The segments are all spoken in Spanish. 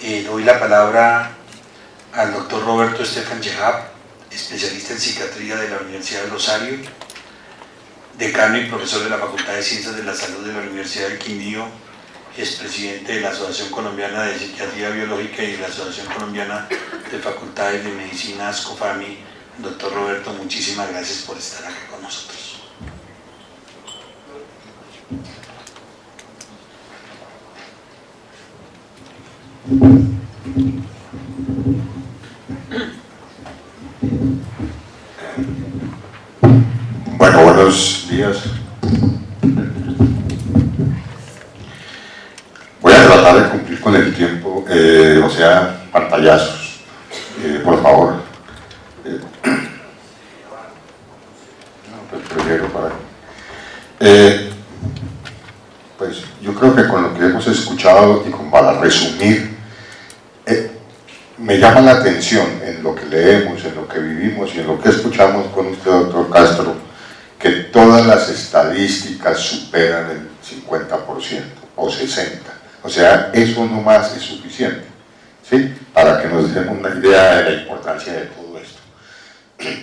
Doy la palabra al doctor Roberto Estefan Yehab, especialista en psiquiatría de la Universidad de Rosario, decano y profesor de la Facultad de Ciencias de la Salud de la Universidad del Quindío, expresidente de la Asociación Colombiana de Psiquiatría Biológica y de la Asociación Colombiana de Facultades de Medicina, ASCOFAMI. Doctor Roberto, muchísimas gracias por estar aquí con nosotros. Bueno, buenos días. Voy a tratar de cumplir con el tiempo, o sea, pantallazos, por favor. Prefiero para... pues yo creo que con lo que hemos escuchado y para resumir, me llama la atención en lo que leemos, en lo que vivimos y en lo que escuchamos con usted, doctor Castro, que todas las estadísticas superan el 50% o 60%. O sea, eso no más es suficiente, ¿sí? Para que nos demos una idea de la importancia de todo esto.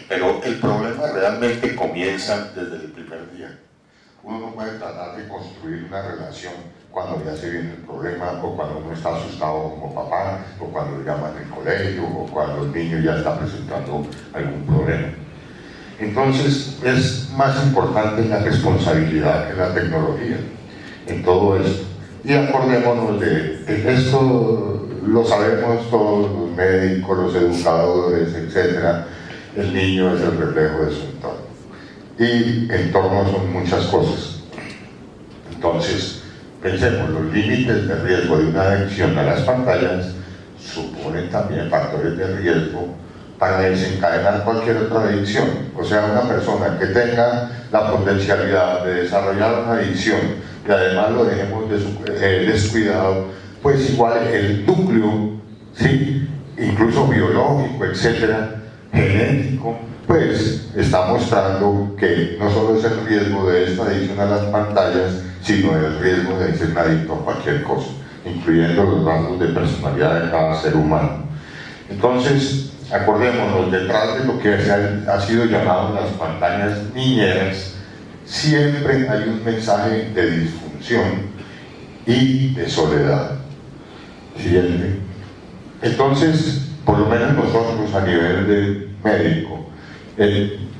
Pero el problema realmente comienza desde el primer día. Uno no puede tratar de construir una relación cuando ya se viene el problema, o cuando uno está asustado como papá, o cuando le llaman en el colegio, o cuando el niño ya está presentando algún problema. Entonces, es más importante la responsabilidad que la tecnología en todo esto. Y acordémonos de esto, lo sabemos todos los médicos, los educadores, etc. El niño es el reflejo de su entorno. Y entorno son muchas cosas. Entonces, pensemos, los límites de riesgo de una adicción a las pantallas suponen también factores de riesgo para desencadenar cualquier otra adicción. O sea, una persona que tenga la potencialidad de desarrollar una adicción y además lo dejemos descuidado, pues igual el núcleo, ¿sí? Incluso biológico, etcétera, genético, pues está mostrando que no solo es el riesgo de esta adicción a las pantallas, sino el riesgo de ser adicto a cualquier cosa, incluyendo los rasgos de personalidad de cada ser humano. Entonces, acordémonos, detrás de lo que ha sido llamado las pantallas niñeras, siempre hay un mensaje de disfunción y de soledad. ¿Siguiente? Entonces, por lo menos nosotros a nivel de médico,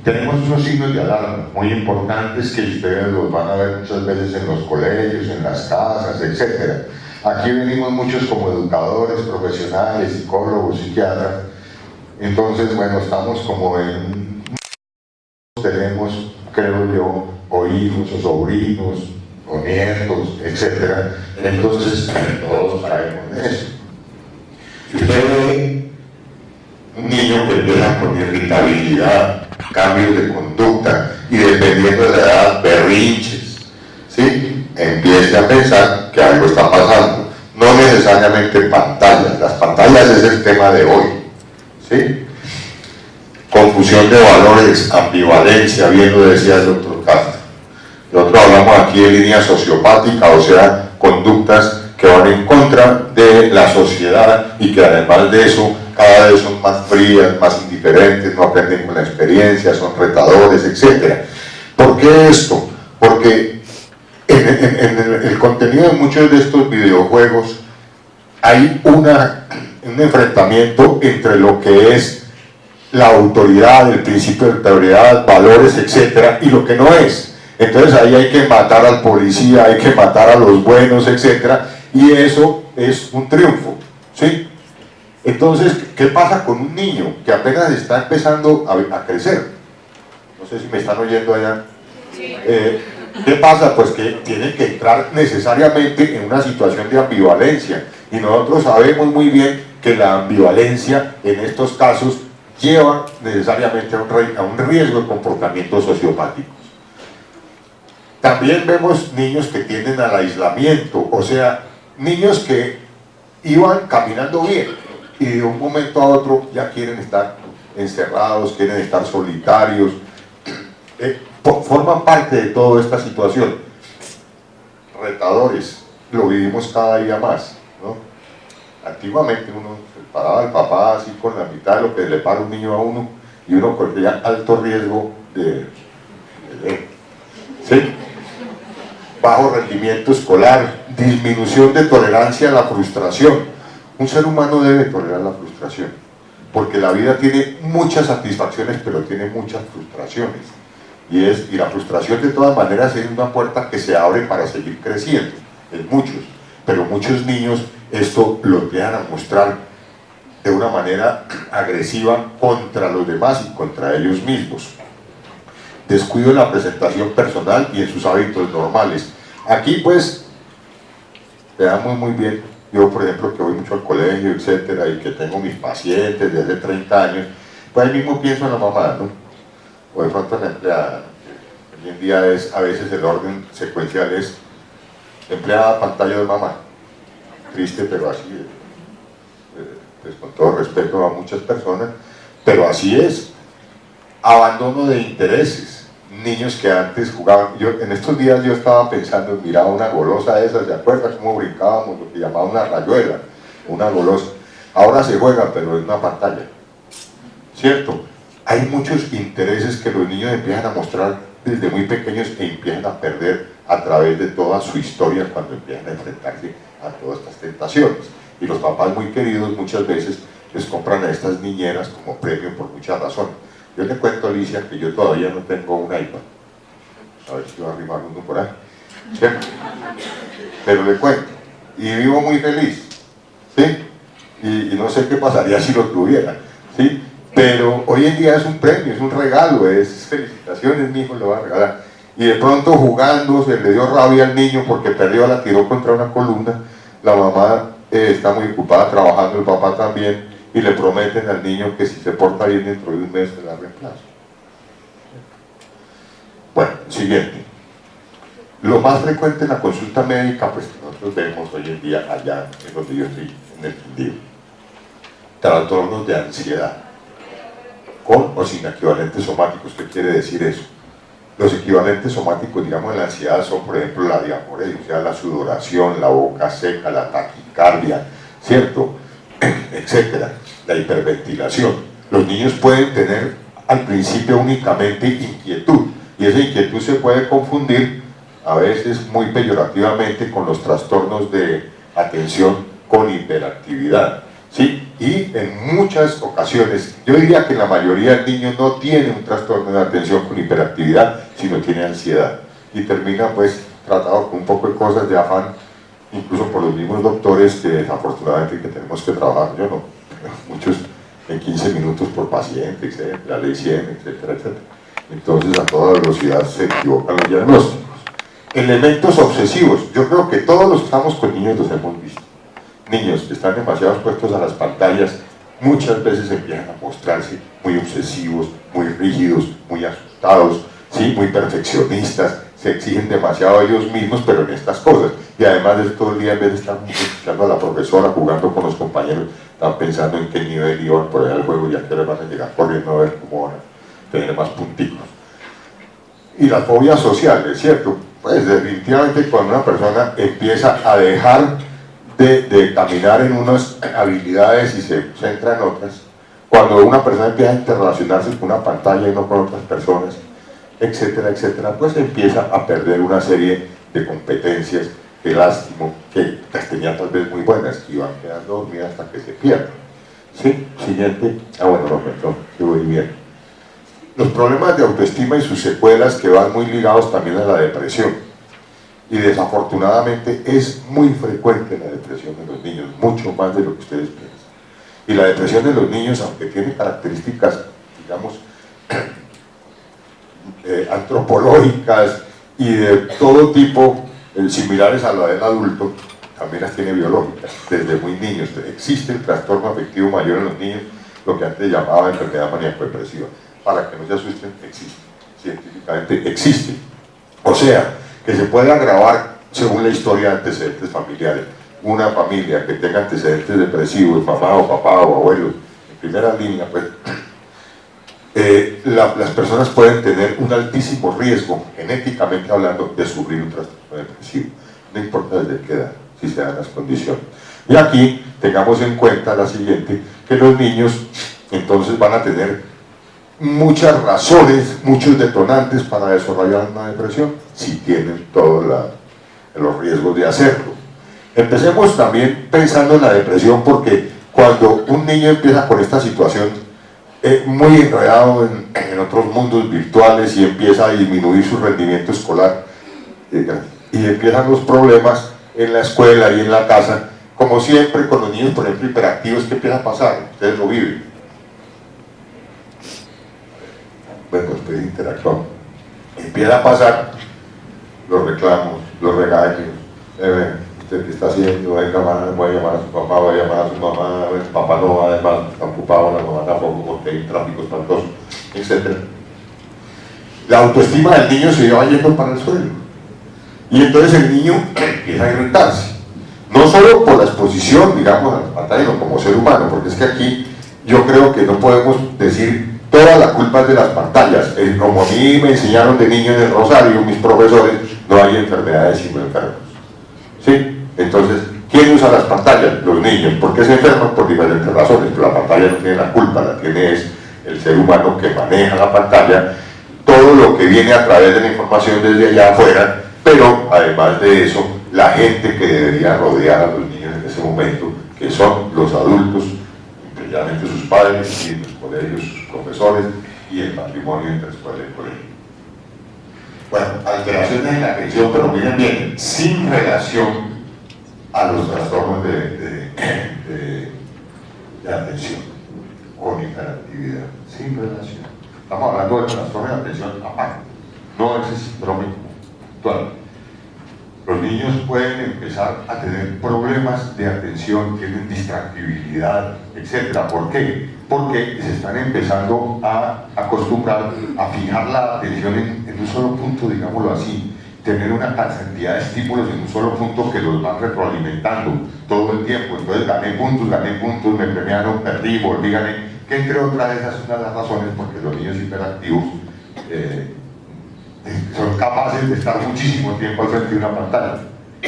tenemos unos signos de alarma muy importantes que ustedes los van a ver muchas veces en los colegios, en las casas, etc. Aquí venimos muchos como educadores, profesionales, psicólogos, psiquiatras. Entonces, bueno, estamos como en... tenemos, creo yo, o hijos, o sobrinos, o nietos, etc. Entonces, todos traemos eso. Si usted ve un niño que empieza con irritabilidad, cambios de conducta, y dependiendo de la edad, berrinches, ¿sí? Empiece a pensar que algo está pasando. No necesariamente pantallas, las pantallas es el tema de hoy, ¿sí? Confusión de valores, ambivalencia, bien lo decía el doctor Castro. Nosotros hablamos aquí de línea sociopática, o sea, conductas que van en contra de la sociedad y que además de eso cada vez son más frías, más indiferentes, no aprenden con la experiencia, son retadores, etc. ¿Por qué esto? Porque en el contenido de muchos de estos videojuegos hay un enfrentamiento entre lo que es la autoridad, el principio de autoridad, valores, etc., y lo que no es. Entonces ahí hay que matar al policía, hay que matar a los buenos, etc., y eso es un triunfo, ¿sí? Entonces, ¿qué pasa con un niño que apenas está empezando a crecer? No sé si me están oyendo allá. Sí. ¿Qué pasa? Pues que tiene que entrar necesariamente en una situación de ambivalencia, y nosotros sabemos muy bien que la ambivalencia en estos casos lleva necesariamente a un riesgo de comportamientos sociopáticos. También vemos niños que tienden al aislamiento, o sea, niños que iban caminando bien y de un momento a otro ya quieren estar encerrados, quieren estar solitarios, forman parte de toda esta situación. Retadores, lo vivimos cada día más, ¿no? Antiguamente uno paraba al papá así con la mitad de lo que le para un niño a uno, y uno corría alto riesgo ¿sí? Bajo rendimiento escolar, disminución de tolerancia a la frustración. Un ser humano debe tolerar la frustración, porque la vida tiene muchas satisfacciones, pero tiene muchas frustraciones. Y la frustración de todas maneras es una puerta que se abre para seguir creciendo, en muchos. Pero muchos niños esto lo empiezan a mostrar de una manera agresiva contra los demás y contra ellos mismos. Descuido en la presentación personal y en sus hábitos normales. Aquí pues, veamos muy bien, yo por ejemplo que voy mucho al colegio, etcétera, y que tengo mis pacientes desde 30 años, pues ahí mismo pienso en la mamá, ¿no? O de pronto en la empleada. Hoy en día a veces el orden secuencial es empleada, pantalla de mamá. Triste, pero así es. Pues con todo respeto a muchas personas, pero así es. Abandono de intereses. Niños que antes jugaban, en estos días yo estaba pensando, miraba una golosa de esas, ¿se acuerdan cómo brincábamos? Lo que llamaban una rayuela, una golosa. Ahora se juega, pero en una pantalla, ¿cierto? Hay muchos intereses que los niños empiezan a mostrar desde muy pequeños e empiezan a perder a través de toda su historia cuando empiezan a enfrentarse a todas estas tentaciones. Y los papás muy queridos muchas veces les compran a estas niñeras como premio por muchas razones. Yo le cuento a Alicia que yo todavía no tengo un iPad. A ver si va a arrimar uno por ahí. ¿Cierto? Pero le cuento. Y vivo muy feliz. ¿Sí? Y no sé qué pasaría si lo tuviera. ¿Sí? Pero hoy en día es un premio, es un regalo, es felicitaciones, mi hijo le va a regalar. Y de pronto jugando se le dio rabia al niño porque perdió, la tiró contra una columna. La mamá está muy ocupada trabajando, el papá también, y le prometen al niño que si se porta bien dentro de un mes se la reemplaza. Bueno, siguiente. Lo más frecuente en la consulta médica, pues nosotros vemos hoy en día allá en donde yo estoy en el Quindío, trastornos de ansiedad, con o sin equivalentes somáticos. ¿Qué quiere decir eso? Los equivalentes somáticos, digamos, en la ansiedad son, por ejemplo, la diaporea, o sea, la sudoración, la boca seca, la taquicardia, ¿cierto? Etcétera, la hiperventilación. Los niños pueden tener al principio únicamente inquietud, y esa inquietud se puede confundir a veces muy peyorativamente con los trastornos de atención con hiperactividad, ¿sí? Y en muchas ocasiones, yo diría que la mayoría de niños no tiene un trastorno de atención con hiperactividad, sino tiene ansiedad, y termina pues tratado con un poco de cosas de afán, incluso por los mismos doctores que desafortunadamente que tenemos que trabajar, yo no, muchos en 15 minutos por paciente, etcétera, la ley 100, etcétera, etcétera. Entonces a toda velocidad se equivocan los diagnósticos. Elementos obsesivos, yo creo que todos los que estamos con niños los hemos visto. Niños que están demasiado expuestos a las pantallas muchas veces empiezan a mostrarse muy obsesivos, muy rígidos, muy asustados, ¿sí? Muy perfeccionistas, se exigen demasiado a ellos mismos, pero en estas cosas. Y además de todo el día, en vez de estar escuchando a la profesora, jugando con los compañeros, están pensando en qué nivel iban por allá al juego y a qué hora van a llegar corriendo a ver cómo van a tener más punticos. Y las fobias sociales, ¿cierto? Pues definitivamente cuando una persona empieza a dejar de caminar en unas habilidades y se centra en otras, cuando una persona empieza a interrelacionarse con una pantalla y no con otras personas, etcétera, etcétera, pues empieza a perder una serie de competencias que lástimo, que las tenía tal vez muy buenas, y van quedando dormidas hasta que se pierden. ¿Sí? Siguiente. Bueno, no, yo voy bien. Los problemas de autoestima y sus secuelas que van muy ligados también a la depresión. Y desafortunadamente es muy frecuente la depresión de los niños, mucho más de lo que ustedes piensan. Y la depresión de los niños, aunque tiene características, digamos, antropológicas y de todo tipo, similares a la del adulto, también las tiene biológicas, desde muy niños. Existe el trastorno afectivo mayor en los niños, lo que antes llamaba enfermedad maníaco-depresiva. Para que no se asusten, existe, científicamente existe. O sea, que se puede agravar según la historia de antecedentes familiares. Una familia que tenga antecedentes depresivos, mamá o papá o abuelos, en primera línea, pues, las personas pueden tener un altísimo riesgo, genéticamente hablando, de sufrir un trastorno depresivo. No importa desde qué edad, si se dan las condiciones. Y aquí tengamos en cuenta la siguiente, que los niños entonces van a tener muchas razones, muchos detonantes para desarrollar una depresión, si tienen todos los riesgos de hacerlo. Empecemos también pensando en la depresión, porque cuando un niño empieza con esta situación muy enredado en otros mundos virtuales y empieza a disminuir su rendimiento escolar y empiezan los problemas en la escuela y en la casa, como siempre con los niños, por ejemplo, hiperactivos, ¿qué empieza a pasar? Ustedes lo viven. Bueno, ustedes interactúan. Empieza a pasar los reclamos, los regaños. ¿Usted qué está haciendo? Venga, voy a llamar a su papá, voy a llamar a su mamá. El papá no va, además está ocupado, la mamá tampoco, porque hay tráfico espantoso, etc. La autoestima del niño se va yendo para el suelo. Y entonces el niño empieza a irritarse. No solo por la exposición, digamos, a las pantallas, sino como ser humano, porque es que aquí yo creo que no podemos decir toda la culpa es de las pantallas. Como a mí me enseñaron de niño en el Rosario, mis profesores, no hay enfermedades sino enfermos. ¿Sí? Entonces, ¿quién usa las pantallas? Los niños. ¿Por qué se enferman? Por diferentes razones. Pero la pantalla no tiene la culpa, la tiene es el ser humano que maneja la pantalla, todo lo que viene a través de la información desde allá afuera, pero además de eso, la gente que debería rodear a los niños en ese momento, que son los adultos, precisamente sus padres y en los colegios, sus profesores y el matrimonio entre escuela y colegio. Bueno, alteraciones en la atención, pero miren bien, sin relación a los trastornos de atención con hiperactividad, sin relación. Estamos hablando de trastornos de atención aparte, no ese síndrome actual. Los niños pueden empezar a tener problemas de atención, tienen distractibilidad, etc. ¿Por qué? Porque se están empezando a acostumbrar a fijar la atención en un solo punto, digámoslo así, tener una cantidad de estímulos en un solo punto que los van retroalimentando todo el tiempo. Entonces gané puntos, me premiaron, perdí, volví, gané, que entre otras esas son una de las razones porque los niños hiperactivos son capaces de estar muchísimo tiempo al frente de una pantalla,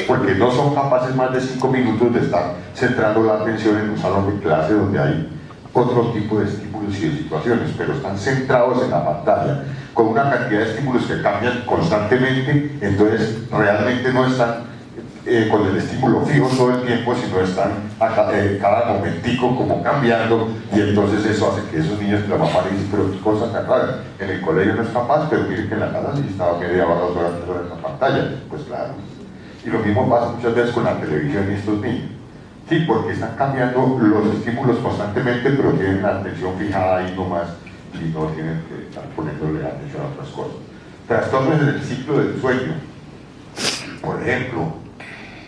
porque no son capaces más de 5 minutos de estar centrando la atención en un salón de clase donde hay otro tipo de estímulos y de situaciones, pero están centrados en la pantalla con una cantidad de estímulos que cambian constantemente. Entonces realmente no están con el estímulo fijo todo el tiempo, sino están cada momentico como cambiando, y entonces eso hace que esos niños, la mamá le dice, pero qué cosa tan rara, en el colegio no es capaz, pero mire que en la casa sí estaba media hora, 2 horas, 3 horas en la pantalla. Pues claro. Y lo mismo pasa muchas veces con la televisión y estos niños. Sí, porque están cambiando los estímulos constantemente, pero tienen la atención fijada ahí nomás y no tienen que estar poniéndole atención a otras cosas. Trastornos en el ciclo del sueño. Por ejemplo,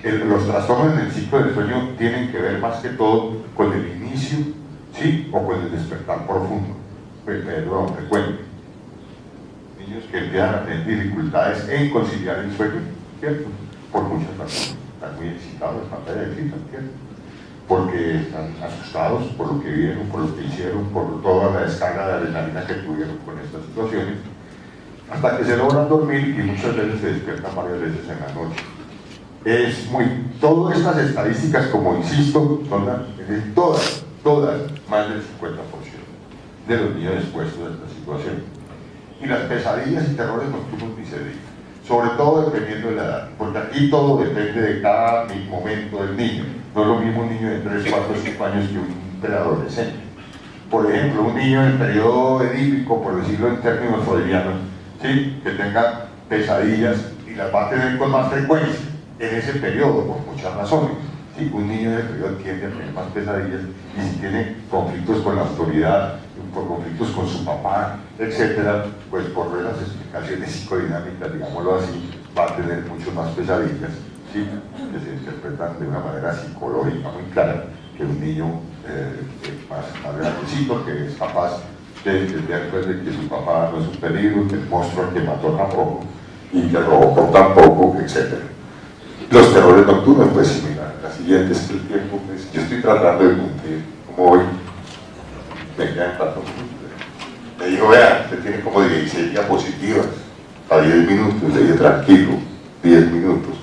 los trastornos en el ciclo del sueño tienen que ver más que todo con el inicio, ¿sí? O con el despertar profundo, perdón, frecuente. Niños que empiezan a tener dificultades en conciliar el sueño, ¿cierto? Por muchas razones. Están muy excitados, están excitados, ¿cierto? Porque están asustados por lo que vieron, por lo que hicieron, por toda la descarga de adrenalina que tuvieron con estas situaciones, hasta que se logran dormir y muchas veces se despiertan varias veces en la noche. Todas estas estadísticas, como insisto, son todas más del 50% de los niños expuestos a esta situación. Y las pesadillas y terrores nocturnos ni se digan, sobre todo dependiendo de la edad, porque aquí todo depende de cada momento del niño. No es lo mismo un niño de 3, 4, 5 años que un preadolescente. Por ejemplo, un niño en el periodo edípico, por decirlo en términos freudianos, ¿sí? Que tenga pesadillas y las va a tener con más frecuencia en ese periodo, por muchas razones. ¿Sí? Un niño en el periodo tiende a tener más pesadillas, y si tiene conflictos con la autoridad, por conflictos con su papá, etcétera, pues por las explicaciones psicodinámicas, digámoslo así, va a tener mucho más pesadillas, ¿sí? Que se interpretan de una manera psicológica muy clara, que un niño más grandecito, que es capaz de entender pues, de que su papá no es un peligro, que el monstruo que mató tampoco, y que robó tampoco, etcétera. Los terrores nocturnos, pues similar. La siguiente es que el tiempo, pues, yo estoy tratando de cumplir, como hoy, me quedan 4 minutos. Me dijo, vea, usted tiene como 16 diapositivas, a 10 minutos, le dije, tranquilo, 10 minutos.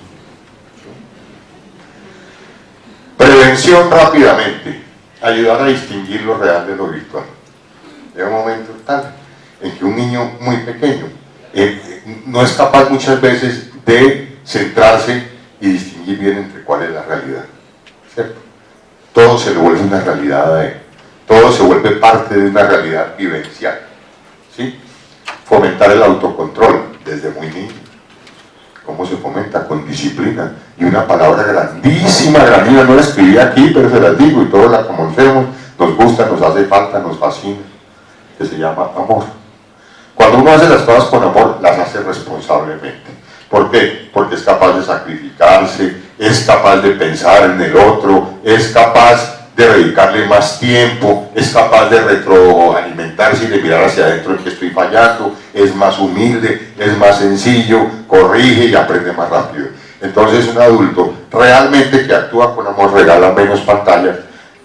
Prevención Prevención rápidamente, ayudar a distinguir lo real de lo virtual. Llega un momento tal en que un niño muy pequeño no es capaz muchas veces de centrarse y distinguir bien entre cuál es la realidad, ¿cierto? Todo se le vuelve una realidad a él, todo se vuelve parte de una realidad vivencial, ¿sí? Fomentar el autocontrol desde muy niño. ¿Cómo se fomenta? Con disciplina. Y una palabra grandísima, grandísima, no la escribí aquí, pero se las digo y todos la conocemos, nos gusta, nos hace falta, nos fascina, que se llama amor. Cuando uno hace las cosas con amor, las hace responsablemente. ¿Por qué? Porque es capaz de sacrificarse, es capaz de pensar en el otro, es capaz de dedicarle más tiempo, es capaz de retroalimentarse y de mirar hacia adentro en que estoy fallando, es más humilde, es más sencillo, corrige y aprende más rápido. Entonces un adulto realmente que actúa con amor regala menos pantallas,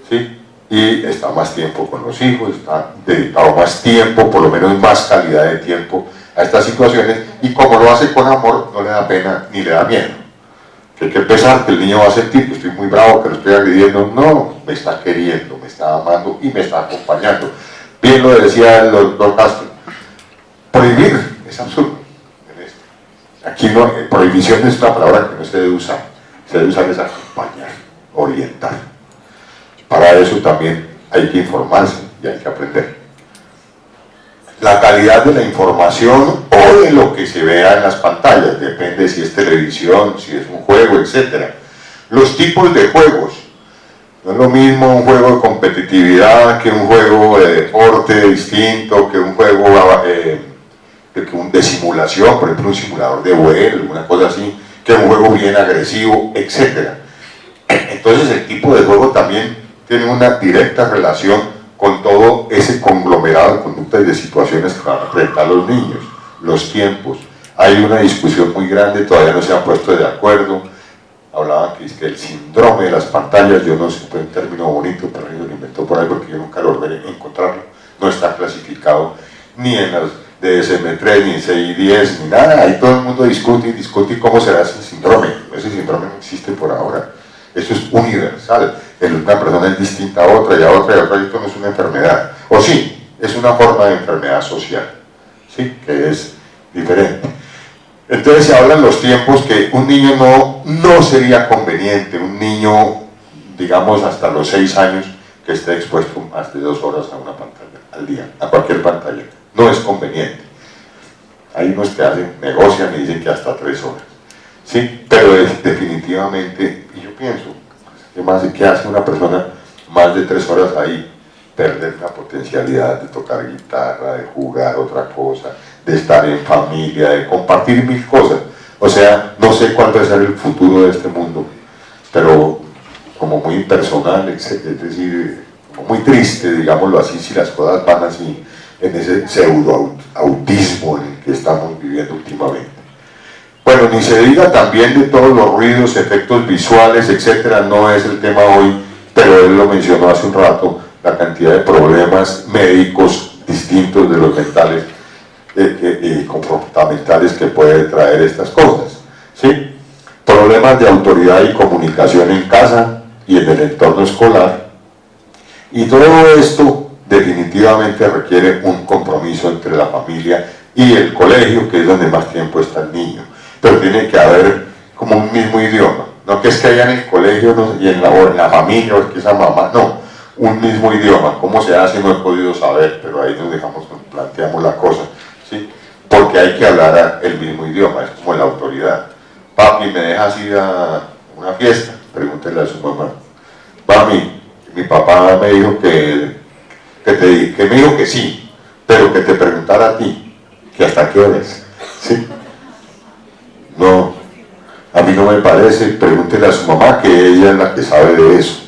¿sí? Y está más tiempo con los hijos, está dedicado más tiempo, por lo menos más calidad de tiempo a estas situaciones, y como lo hace con amor, no le da pena ni le da miedo. Hay que pensar que el niño va a sentir que estoy muy bravo, que lo estoy agrediendo. No, me está queriendo, me está amando y me está acompañando. Bien lo decía el doctor Castro, prohibir es absurdo. Aquí no, prohibición es una palabra que no se debe usar, se debe usar es acompañar, orientar. Para eso también hay que informarse y hay que aprender. La calidad de la información o de lo que se vea en las pantallas, depende si es televisión, si es un juego, etc. Los tipos de juegos, no es lo mismo un juego de competitividad que un juego de deporte distinto, que un juego de simulación, por ejemplo un simulador de vuelo, una cosa así, que un juego bien agresivo, etc. Entonces el tipo de juego también tiene una directa relación con todo ese conglomerado de conductas y de situaciones que van a enfrentar los niños, los tiempos. Hay una discusión muy grande, todavía no se han puesto de acuerdo. Hablaban que es que el síndrome de las pantallas, yo no sé, fue un término bonito, pero yo lo inventó por ahí porque yo nunca lo volveré a encontrarlo. No está clasificado ni en las DSM-3, ni en CI-10, ni nada. Ahí todo el mundo discute y discute cómo será ese síndrome. Ese síndrome no existe por ahora. Eso es universal. Una persona es distinta a otra y a otra y a otra, y esto no es una enfermedad. O sí, es una forma de enfermedad social, ¿sí? Que es diferente. Entonces se hablan los tiempos que un niño no sería conveniente, un niño, digamos, hasta los 6 años, que esté expuesto más de 2 horas a una pantalla al día, a cualquier pantalla. No es conveniente. Hay unos que negocian y dicen que hasta 3 horas. Sí, pero definitivamente, y yo pienso, ¿qué hace una persona más de 3 horas ahí? Perder la potencialidad de tocar guitarra, de jugar otra cosa, de estar en familia, de compartir 1000 cosas. O sea, no sé cuál va a ser el futuro de este mundo, pero como muy impersonal, es decir, como muy triste, digámoslo así, si las cosas van así, en ese pseudo-autismo en el que estamos viviendo últimamente. Bueno, ni se diga también de todos los ruidos, efectos visuales, etcétera, no es el tema hoy, pero él lo mencionó hace un rato, la cantidad de problemas médicos distintos de los mentales y comportamentales que puede traer estas cosas, ¿sí? Problemas de autoridad y comunicación en casa y en el entorno escolar, y todo esto definitivamente requiere un compromiso entre la familia y el colegio, que es donde más tiempo está el niño. Pero tiene que haber como un mismo idioma, no que es que haya en el colegio y en la familia, o es que esa mamá, no, un mismo idioma. ¿Cómo se hace? No he podido saber, pero ahí nos planteamos la cosa, ¿sí? Porque hay que hablar el mismo idioma, es como la autoridad. Papi, ¿me dejas ir a una fiesta? Pregúntele a su mamá. Mami, mi papá me dijo que me dijo que sí, pero que te preguntara a ti, que hasta qué horas, ¿sí? No, a mí no me parece, pregúntele a su mamá, que ella es la que sabe de eso.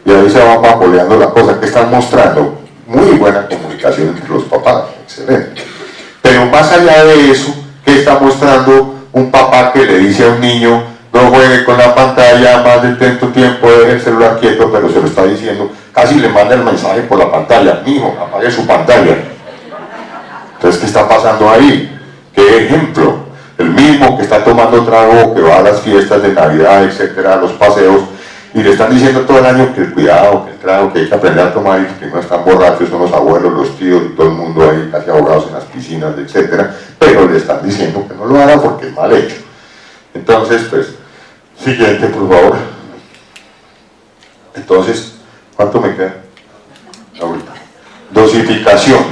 Y ahí se va papoleando la cosa. Que están mostrando muy buena comunicación entre los papás, excelente. Pero más allá de eso, ¿qué está mostrando un papá que le dice a un niño, no juegue con la pantalla más de tanto tiempo, deje el celular quieto, pero se lo está diciendo, casi le manda el mensaje por la pantalla, mijo, apague su pantalla? Entonces, ¿qué está pasando ahí? ¿Qué ejemplo? El mismo que está tomando trago, que va a las fiestas de Navidad, etcétera, a los paseos, y le están diciendo todo el año que el cuidado, que el trago, que hay que aprender a tomar, y que primero están borrachos, son los abuelos, los tíos y todo el mundo ahí casi ahogados en las piscinas, etc. Pero le están diciendo que no lo hagan porque es mal hecho. Entonces, pues, siguiente, por favor. Entonces, ¿cuánto me queda? Ahorita. Dosificación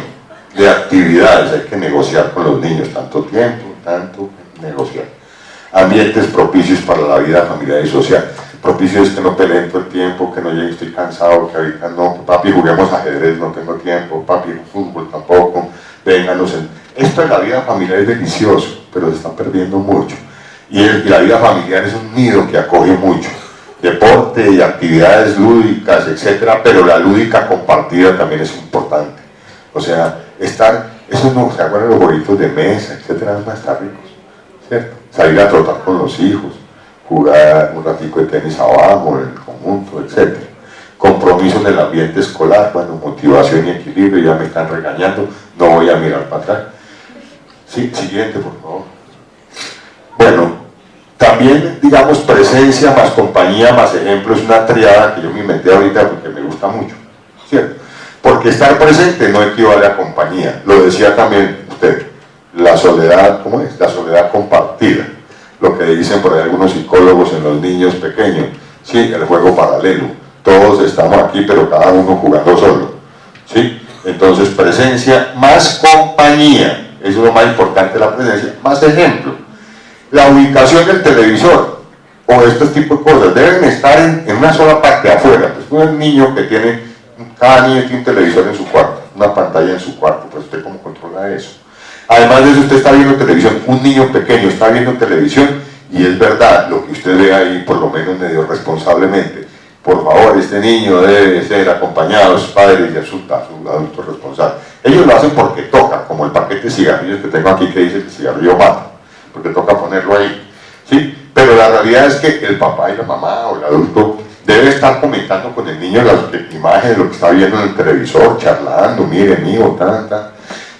de actividades, hay que negociar con los niños, tanto tiempo, tanto negociar. Ambientes propicios para la vida familiar y social. Propicios que no peleen todo el tiempo, que no llegue, estoy cansado, que ahorita no, que papi juguemos ajedrez, no tengo tiempo, papi fútbol tampoco, vénganos. Esto de la vida familiar es delicioso, pero se está perdiendo mucho. Y la vida familiar es un nido que acoge mucho. Deporte y actividades lúdicas, etcétera, pero la lúdica compartida también es importante. O sea, eso no, se acuerdan los jueguitos de mesa, etcétera, van a estar ricos, ¿cierto? Salir a trotar con los hijos, jugar un ratico de tenis abajo, en el conjunto, etcétera. Compromiso en el ambiente escolar, bueno, motivación y equilibrio, ya me están regañando, no voy a mirar para atrás. Sí, siguiente, por favor. Bueno, también, digamos, presencia más compañía más ejemplo es una triada que yo me inventé ahorita porque me gusta mucho, ¿cierto? Porque estar presente no equivale a compañía, lo decía también usted, la soledad, ¿cómo es? La soledad compartida, lo que dicen por ahí algunos psicólogos en los niños pequeños, sí, el juego paralelo, todos estamos aquí pero cada uno jugando solo, ¿sí? Entonces presencia más compañía, eso es lo más importante de la presencia, más ejemplo. La ubicación del televisor o estos tipos de cosas deben estar en una sola parte afuera. Pues un niño que cada niño tiene un televisor en su cuarto, una pantalla en su cuarto, pues usted cómo controla eso. Además de eso, usted está viendo televisión, un niño pequeño está viendo televisión y es verdad lo que usted ve ahí, por lo menos medio responsablemente. Por favor, este niño debe ser acompañado de sus padres y a su adulto responsable. Ellos lo hacen porque toca, como el paquete de cigarrillos que tengo aquí que dice que el cigarrillo mata, porque toca ponerlo ahí, ¿sí? Pero la realidad es que el papá y la mamá o el adulto debe estar comentando con el niño las imágenes de lo que está viendo en el televisor, charlando, mire, mío, tan.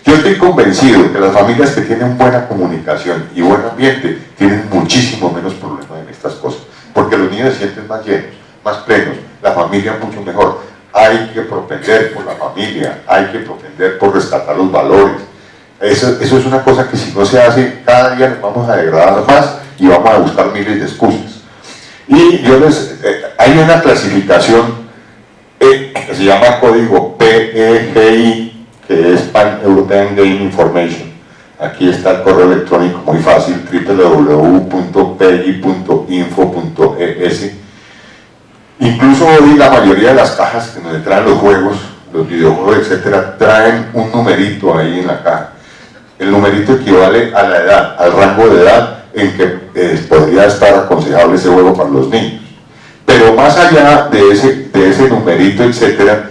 Yo estoy convencido que las familias que tienen buena comunicación y buen ambiente tienen muchísimo menos problemas en estas cosas, porque los niños se sienten más llenos, más plenos, la familia mucho mejor. Hay que propender por la familia, hay que propender por rescatar los valores. Eso es una cosa que si no se hace, cada día nos vamos a degradar más y vamos a buscar miles de excusas. Y hay una clasificación que se llama código PEGI, que es Pan European Game Information. Aquí está el correo electrónico muy fácil, www.pegi.info.es. Incluso hoy la mayoría de las cajas que nos traen los juegos, los videojuegos, etcétera, traen un numerito ahí en la caja. El numerito equivale a la edad, al rango de edad en que podría estar aconsejable ese juego para los niños. Pero más allá de ese numerito, etcétera,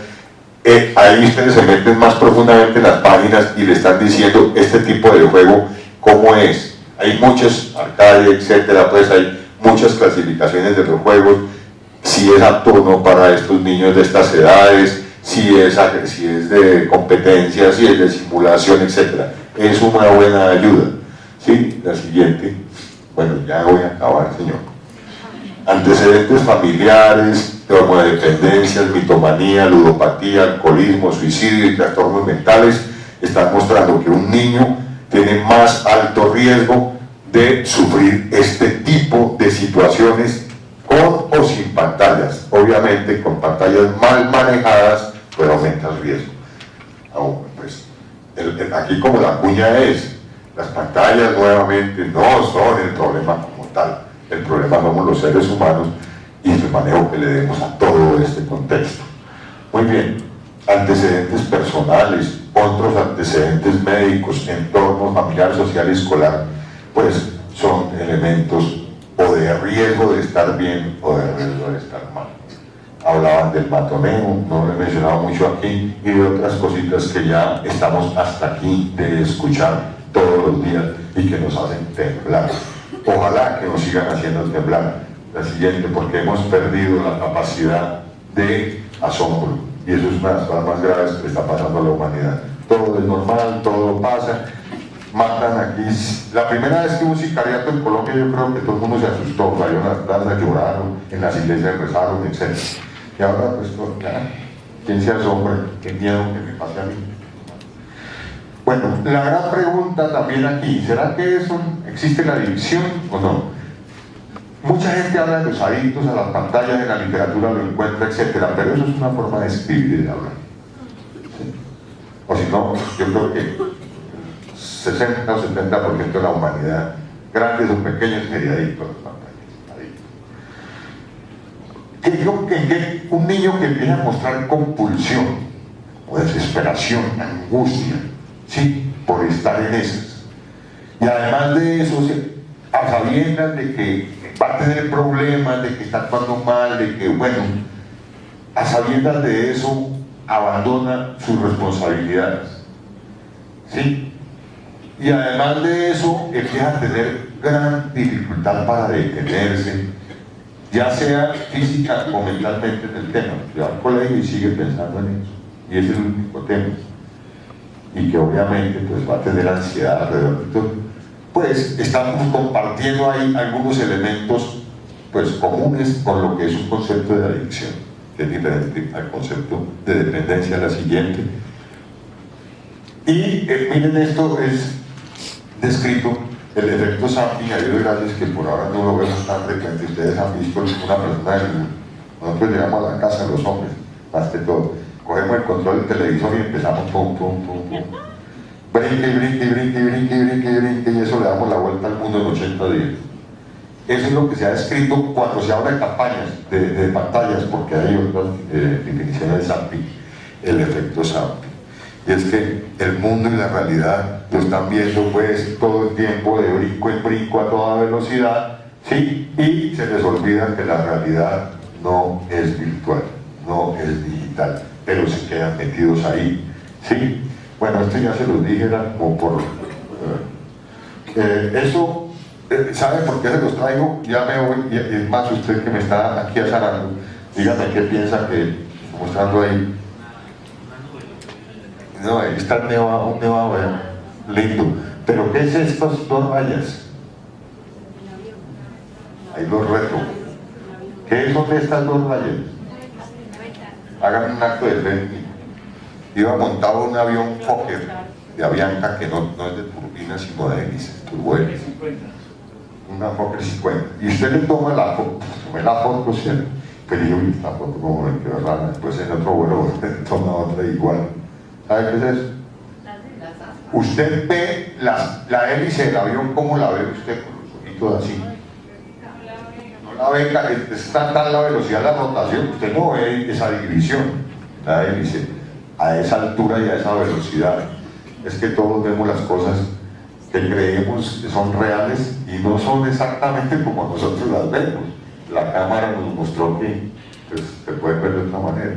ahí ustedes se meten más profundamente en las páginas y le están diciendo este tipo de juego cómo es. Hay muchas arcade, etcétera, pues hay muchas clasificaciones de los juegos, si es apto o no para estos niños de estas edades, si es de competencia, si es de simulación, etcétera. Es una buena ayuda. ¿Sí? La siguiente. Bueno, ya voy a acabar, señor. Antecedentes familiares, drogodependencias, mitomanía, ludopatía, alcoholismo, suicidio y trastornos mentales están mostrando que un niño tiene más alto riesgo de sufrir este tipo de situaciones con o sin pantallas. Obviamente con pantallas mal manejadas pues aumenta el riesgo. Pues, aquí como la cuña es, las pantallas nuevamente no son el problema como tal, el problema somos los seres humanos y el manejo que le demos a todo este contexto. Muy bien, antecedentes personales, otros antecedentes médicos, entorno familiar, social y escolar, pues son elementos o de riesgo de estar bien o de riesgo de estar mal. Hablaban del matoneo, no lo he mencionado mucho aquí, y de otras cositas que ya estamos hasta aquí de escuchar todos los días y que nos hacen temblar. Ojalá que nos sigan haciendo temblar. La siguiente, porque hemos perdido la capacidad de asombro, y eso es una de las cosas más graves que le está pasando a la humanidad. Todo es normal, todo pasa, matan aquí. La primera vez que hubo un sicariato en Colombia, yo creo que todo el mundo se asustó, salieron a las plazas, lloraron, en las iglesias rezaron, etc. Y ahora, pues, ya, ¿quién se asombra? ¿Qué miedo que me pase a mí? Bueno, la gran pregunta también aquí, ¿será que existe la adicción o no? Mucha gente habla de los adictos a las pantallas, en la literatura lo encuentra, etc. Pero eso es una forma de escribir y de hablar. ¿Sí? O si no, yo creo que 60 o 70% de la humanidad, grandes o pequeños, sería adicto a las pantallas. Un niño que empieza a mostrar compulsión o desesperación, angustia, ¿sí? Por estar en esas. Y además de eso, a sabiendas de que va a tener problemas, de que está actuando mal, de que, bueno, a sabiendas de eso, abandona sus responsabilidades, ¿sí? Y además de eso, empieza a tener gran dificultad para detenerse, ya sea física o mentalmente en el tema. Va al colegio y sigue pensando en eso, y ese es el único tema. Y que obviamente pues, va a tener ansiedad alrededor de todo. Pues estamos compartiendo ahí algunos elementos pues, comunes con lo que es un concepto de adicción, que es diferente al concepto de dependencia, la siguiente. Y miren, esto es descrito, el efecto Zampi, a Dios gracias que por ahora no lo vemos tan frecuente. Ustedes han visto una persona, nosotros llegamos a la casa de los hombres, más que todo, cogemos el control del televisor y empezamos pum, pum, pum, pum. Brinque, brinque, brinque, brinque, brinque, brinque, y eso le damos la vuelta al mundo en 80 días. Eso es lo que se ha escrito cuando se habla de campañas, de pantallas, porque hay otras definiciones de Zampi, el efecto Zampi. Y es que el mundo y la realidad lo están viendo pues todo el tiempo de brinco en brinco a toda velocidad, ¿sí? Y se les olvida que la realidad no es virtual, no es digital, pero se quedan metidos ahí, ¿sí? Bueno, esto ya se los dije, era como por... eso, ¿saben por qué se los traigo? Ya me voy, y es más, usted que me está aquí azarando, dígame qué piensa que, mostrando ahí. No, ahí está un nevado, lindo. Pero ¿qué es estas dos rayas? Ahí los reto. ¿Qué son estas dos rayas? Hagan un acto de fe. Iba montado un avión Fokker de Avianca, que no es de turbina sino de hélices, turbohélices. Una Fokker 50. Y usted le toma la foto, ¿cierto? Pero yo vi esta foto como me quedó rara. Después en otro vuelo toma otra igual. ¿Sabe qué es eso? Usted ve la hélice del avión, ¿cómo la ve usted con los ojitos así? No la ve, es tanta la velocidad de la rotación, usted no ve esa división, la hélice, a esa altura y a esa velocidad. Es que todos vemos las cosas que creemos que son reales y no son exactamente como nosotros las vemos. La cámara nos mostró que pues, se puede ver de otra manera.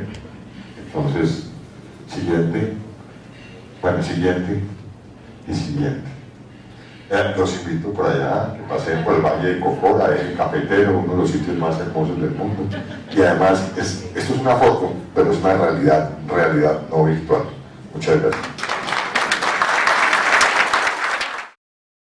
Entonces, siguiente y siguiente. Los invito por allá, que pasen por el Valle de Cocora, el Cafetero, uno de los sitios más hermosos del mundo. Y además, esto es una foto, pero es una realidad no virtual. Muchas gracias.